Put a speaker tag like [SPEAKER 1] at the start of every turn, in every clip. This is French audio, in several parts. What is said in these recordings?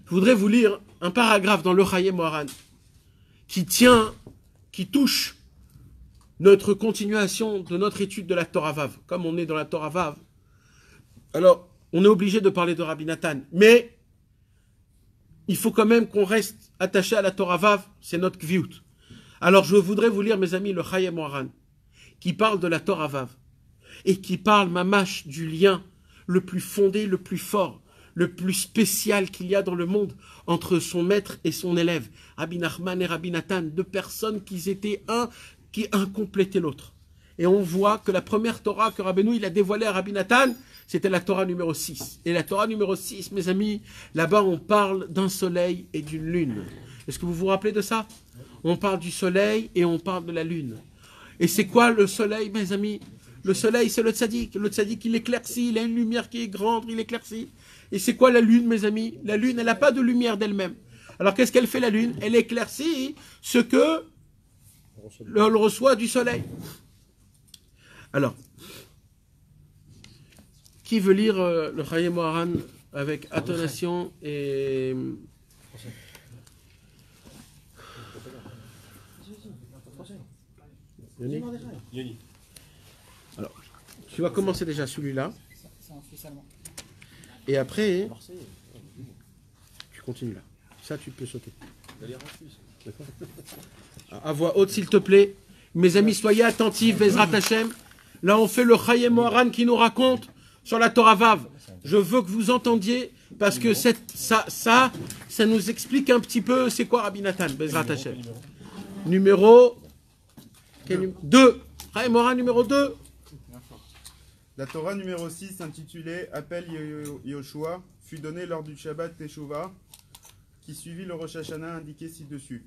[SPEAKER 1] Je voudrais vous lire un paragraphe dans le Chayei Moharan qui touche notre continuation de notre étude de la Torah Vav. Comme on est dans la Torah Vav, alors on est obligé de parler de Rabbi Nathan, mais il faut quand même qu'on reste attaché à la Torah Vav, c'est notre kviut. Alors je voudrais vous lire, mes amis, le Chayei Moharan, qui parle de la Torah Vav, et qui parle, mamash, du lien le plus fondé, le plus fort, le plus spécial qu'il y a dans le monde entre son maître et son élève. Rabbi Nachman et Rabbi Nathan, deux personnes qui étaient qui un complétait l'autre. Et on voit que la première Torah que Rabbeinu il a dévoilée à Rabbi Nathan, c'était la Torah numéro 6. Et la Torah numéro 6, mes amis, là-bas on parle d'un soleil et d'une lune. Est-ce que vous vous rappelez de ça? On parle du soleil et on parle de la lune. Et c'est quoi le soleil, mes amis? Le soleil, c'est le tzaddik. Le tzaddik, il éclaircit, il a une lumière qui est grande, il éclaircit. Et c'est quoi la lune, mes amis? La lune, elle n'a pas de lumière d'elle-même. Alors qu'est-ce qu'elle fait, la lune? Elle éclaircit ce que l'on reçoit du soleil. Alors, qui veut lire le Chayei Moharan avec intonation et... Yoni. Alors, tu vas commencer déjà celui-là. Et après, tu continues là. Ça, tu peux sauter. D'accord. À voix haute, s'il te plaît. Mes amis, soyez attentifs, Bezrat Hashem. Là, on fait le Chayei Moharan qui nous raconte sur la Torah Vav. Je veux que vous entendiez, parce que ça nous explique un petit peu c'est quoi Rabbi Nathan, Bezrat Hashem. Numéro 2. Chayei Moharan numéro 2.
[SPEAKER 2] La Torah numéro 6, intitulée Appel Yoshua, fut donnée lors du Shabbat Teshuvah, qui suivit le Rosh Hashanah indiqué ci-dessus.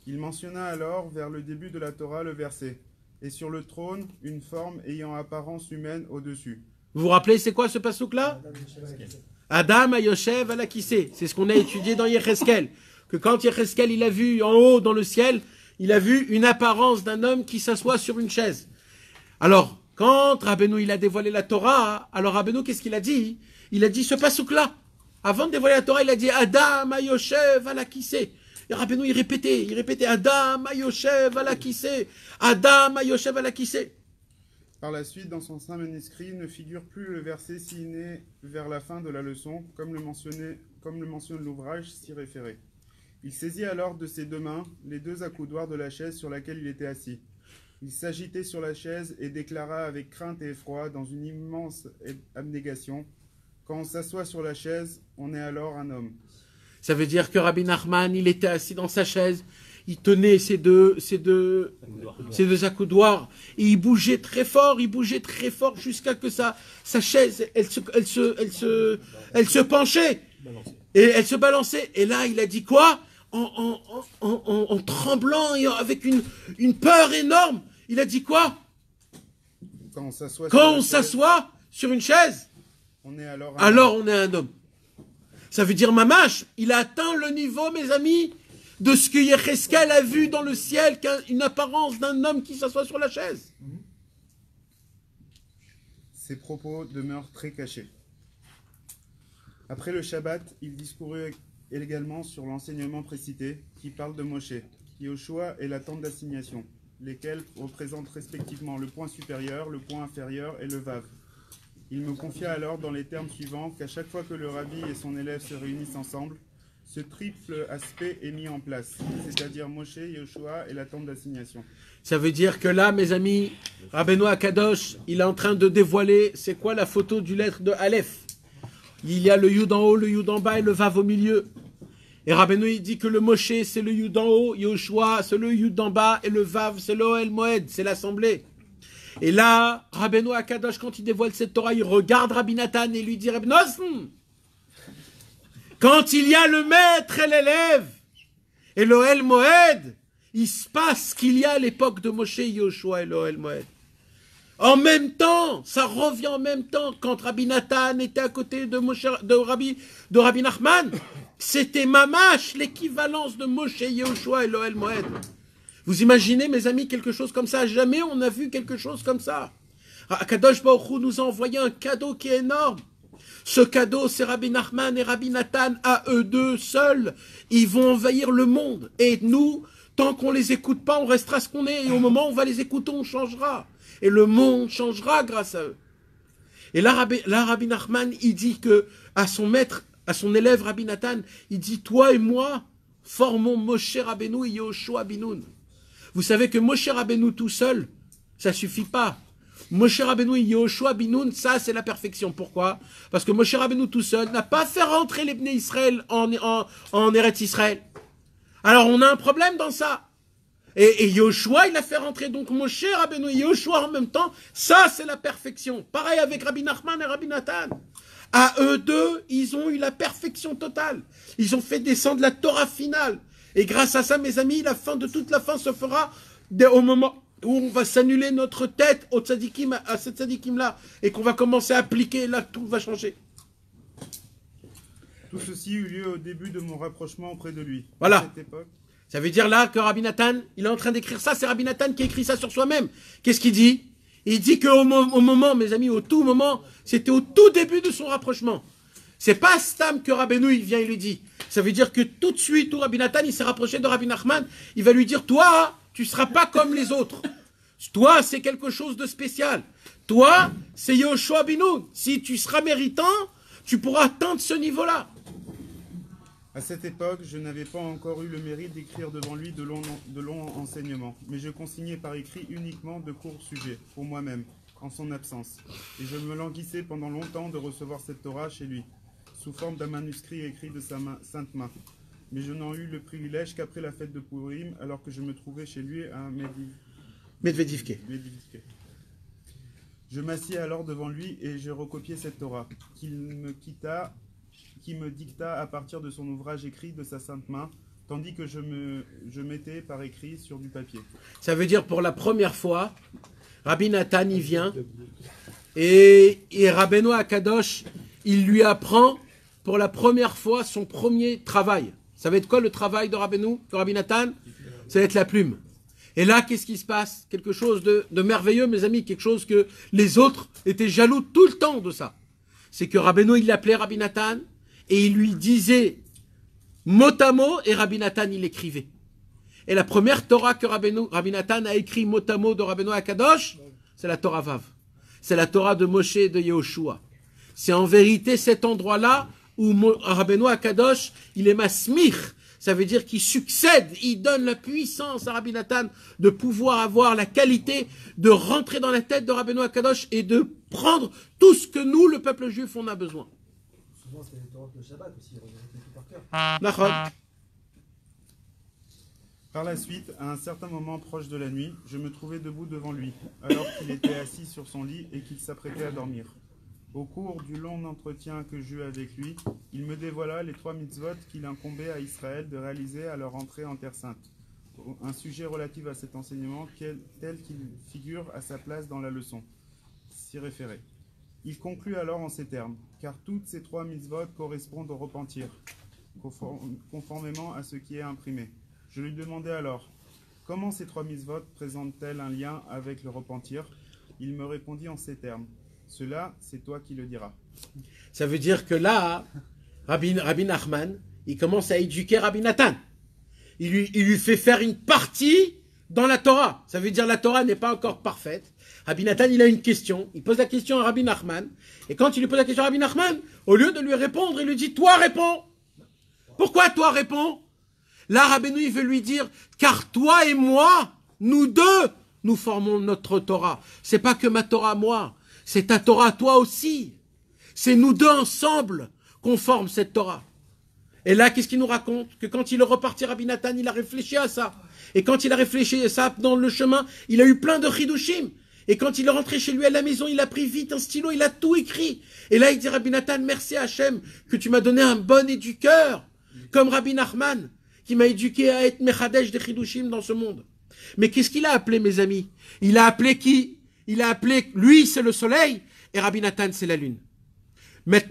[SPEAKER 2] Il mentionna alors, vers le début de la Torah, le verset « Et sur le trône, une forme ayant apparence humaine au-dessus. »
[SPEAKER 1] Vous vous rappelez, c'est quoi ce pasouk-là? Adam Ayoshev Alakissé. C'est ce qu'on a étudié dans Yecheskel. Que quand Yecheskel, il a vu en haut, dans le ciel, il a vu une apparence d'un homme qui s'assoit sur une chaise. Alors, quand Rabbeinu, il a dévoilé la Torah, alors Rabbeinu, qu'est-ce qu'il a dit? Il a dit ce pasouk-là. Avant de dévoiler la Torah, il a dit Adam Ayoshev Alakissé. Et Rabbeinu, il répétait Adam Ayoshev Alakissé. Adam Ayoshev Alakissé.
[SPEAKER 2] Par la suite, dans son saint manuscrit, ne figure plus le verset signé vers la fin de la leçon, comme le mentionne l'ouvrage s'y référé. Il saisit alors de ses deux mains les deux accoudoirs de la chaise sur laquelle il était assis. Il s'agitait sur la chaise et déclara avec crainte et effroi, dans une immense abnégation, « Quand on s'assoit sur la chaise, on est alors un homme. »
[SPEAKER 1] Ça veut dire que Rabbi Nachman, il était assis dans sa chaise, il tenait ses deux accoudoirs, et il bougeait très fort jusqu'à que sa chaise, elle se penchait, et elle se balançait. Et là, il a dit quoi? En tremblant et avec une peur énorme, il a dit quoi?
[SPEAKER 2] Quand
[SPEAKER 1] on s'assoit sur une chaise,
[SPEAKER 2] on est alors
[SPEAKER 1] on est un homme. Ça veut dire, mamash, il a atteint le niveau, mes amis, de ce que Yecheskel a vu dans le ciel, une apparence d'un homme qui s'assoit sur la chaise.
[SPEAKER 2] Ces propos demeurent très cachés. Après le Shabbat, il discourut également sur l'enseignement précité, qui parle de Moshe, Yoshua et la tente d'assignation, lesquels représentent respectivement le point supérieur, le point inférieur et le Vav. Il me confia alors dans les termes suivants qu'à chaque fois que le rabbi et son élève se réunissent ensemble, ce triple aspect est mis en place, c'est-à-dire Moshe, Yoshua et la tente d'assignation.
[SPEAKER 1] Ça veut dire que là, mes amis, Rabbeinu Akadosh, il est en train de dévoiler, c'est quoi la photo du lettre de Aleph? Il y a le Yud en haut, le Yud en bas et le Vav au milieu. Et Rabbeinu, il dit que le Moshe, c'est le Yud en haut, Yoshua, c'est le Yud en bas, et le Vav, c'est le Ohel Moed, c'est l'assemblée. Et là, Rabbeinu Akadosh, quand il dévoile cette Torah, il regarde Rabbi Nathan et lui dit, Reb Nosson, quand il y a le maître et l'élève, et l'Ohel Moed, il se passe ce qu'il y a à l'époque de Moshe, Yoshua et l'Ohel Moed. En même temps, ça revient en même temps, quand Rabbi Nathan était à côté de Rabbi Nachman, c'était mamash, l'équivalence de Moshe, Yoshua et l'Ohel Moed. Vous imaginez, mes amis, quelque chose comme ça? Jamais on a vu quelque chose comme ça. Akadosh Baruch Hu nous a envoyé un cadeau qui est énorme. Ce cadeau, c'est Rabbi Nachman et Rabbi Nathan, à eux deux seuls. Ils vont envahir le monde. Et nous, tant qu'on les écoute pas, on restera ce qu'on est. Et au moment où on va les écouter, on changera. Et le monde changera grâce à eux. Et là, Rabbi Nachman, il dit que à son maître, à son élève Rabbi Nathan, il dit, toi et moi, formons Moshe Rabbeinu et Yehoshua Binoun. Vous savez que Moshe Rabbeinu tout seul, ça suffit pas. Moshe Rabbeinu et Yehoshua Binoun, ça c'est la perfection. Pourquoi? Parce que Moshe Rabbeinu tout seul n'a pas fait rentrer les Bnei Israël en Eretz Israël. Alors on a un problème dans ça. Et Yehoshua, il a fait rentrer donc Moshe Rabbeinu et Yehoshua en même temps. Ça c'est la perfection. Pareil avec Rabbi Nachman et Rabbi Nathan. À eux deux, ils ont eu la perfection totale. Ils ont fait descendre la Torah finale. Et grâce à ça, mes amis, la fin de toute la fin se fera au moment où on va s'annuler notre tête au tzadikim, à ce tzadikim-là, et qu'on va commencer à appliquer, là, tout va changer.
[SPEAKER 2] Tout ceci eut lieu au début de mon rapprochement auprès de lui.
[SPEAKER 1] Voilà.
[SPEAKER 2] À cette époque,
[SPEAKER 1] Ça veut dire là que Rabbi Nathan, il est en train d'écrire ça, c'est Rabbi Nathan qui écrit ça sur soi-même. Qu'est-ce qu'il dit? Il dit qu'au moment, mes amis, au tout moment, c'était au tout début de son rapprochement. C'est pas Stam que Rabbeinu, il vient et lui dit. Ça veut dire que tout de suite, où Rabbi Nathan, il s'est rapproché de Rabbi Nachman, il va lui dire, toi, tu seras pas comme les autres. Toi, c'est quelque chose de spécial. Toi, c'est Yehoshua Binoun. Si tu seras méritant, tu pourras atteindre ce niveau-là.
[SPEAKER 2] à cette époque, je n'avais pas encore eu le mérite d'écrire devant lui de longs enseignements, mais je consignais par écrit uniquement de courts sujets, pour moi-même, en son absence. Et je me languissais pendant longtemps de recevoir cette Torah chez lui, sous forme d'un manuscrit écrit de sa sainte main. Mais je n'en eus le privilège qu'après la fête de Purim, alors que je me trouvais chez lui à
[SPEAKER 1] Medvedivke.
[SPEAKER 2] Je m'assis alors devant lui et je recopiais cette Torah, qui me dicta à partir de son ouvrage écrit de sa sainte main, tandis que je mettais par écrit sur du papier.
[SPEAKER 1] Ça veut dire pour la première fois, Rabbi Nathan y vient et Rabbeinu Akadosh, il lui apprend pour la première fois son premier travail. Ça va être quoi le travail de Rabbi Nathan? Ça va être la plume. Et là, qu'est-ce qui se passe? Quelque chose de merveilleux, mes amis, quelque chose que les autres étaient jaloux tout le temps de ça. C'est que Rabbeinu, il l'appelait Rabbi Nathan, et il lui disait mot à mot, et Rabbi Nathan, il écrivait. Et la première Torah que Rabbi Nathan a écrit mot à mot de Rabbeinu Akadosh, c'est la Torah Vav. C'est la Torah de Moshe et de Yehoshua. C'est en vérité cet endroit-là où Rabbeinu Akadosh, il est masmich. Ça veut dire qu'il succède, il donne la puissance à Rabbi Nathan de pouvoir avoir la qualité de rentrer dans la tête de Rabbeinu Akadosh et de prendre tout ce que nous, le peuple juif, on a besoin.
[SPEAKER 3] Souvent, c'est les Torah de Shabbat aussi, on les tout par cœur.
[SPEAKER 1] Nachon.
[SPEAKER 2] Par la suite, à un certain moment proche de la nuit, je me trouvais debout devant lui, alors qu'il était assis sur son lit et qu'il s'apprêtait à dormir. Au cours du long entretien que j'eus avec lui, il me dévoila les 3 mitzvot qu'il incombait à Israël de réaliser à leur entrée en Terre Sainte. Un sujet relatif à cet enseignement tel qu'il figure à sa place dans la leçon. S'y référer. Il conclut alors en ces termes, car toutes ces 3 mitzvot correspondent au repentir, conformément à ce qui est imprimé. Je lui demandai alors, comment ces 3 mitzvot présentent-elles un lien avec le repentir? Il me répondit en ces termes. Cela, c'est toi qui le diras.
[SPEAKER 1] Ça veut dire que là, Rabbi Nachman, il commence à éduquer Rabbi Nathan. Il lui fait faire une partie dans la Torah. Ça veut dire que la Torah n'est pas encore parfaite. Rabbi Nathan, il a une question. Il pose la question à Rabbi Nachman. Et quand il lui pose la question à Rabbi Nachman, au lieu de lui répondre, il lui dit, toi réponds. Pourquoi toi réponds? Là, Rabbeinu, il veut lui dire, car toi et moi, nous deux, nous formons notre Torah. C'est pas que ma Torah, moi. C'est ta Torah, toi aussi. C'est nous deux ensemble qu'on forme cette Torah. Et là, qu'est-ce qu'il nous raconte? Que quand il est reparti, Rabbi Nathan, il a réfléchi à ça. Et quand il a réfléchi à ça, dans le chemin, il a eu plein de chidushim. Et quand il est rentré chez lui à la maison, il a pris vite un stylo, il a tout écrit. Et là, il dit, Rabbi Nathan, merci Hachem, que tu m'as donné un bon éduqueur, comme Rabbi Nachman, qui m'a éduqué à être mechadesh de chidushim dans ce monde. Mais qu'est-ce qu'il a appelé, mes amis? Il a appelé qui? Il a appelé, lui, c'est le soleil, et Rabbi Nathan, c'est la lune. Maintenant,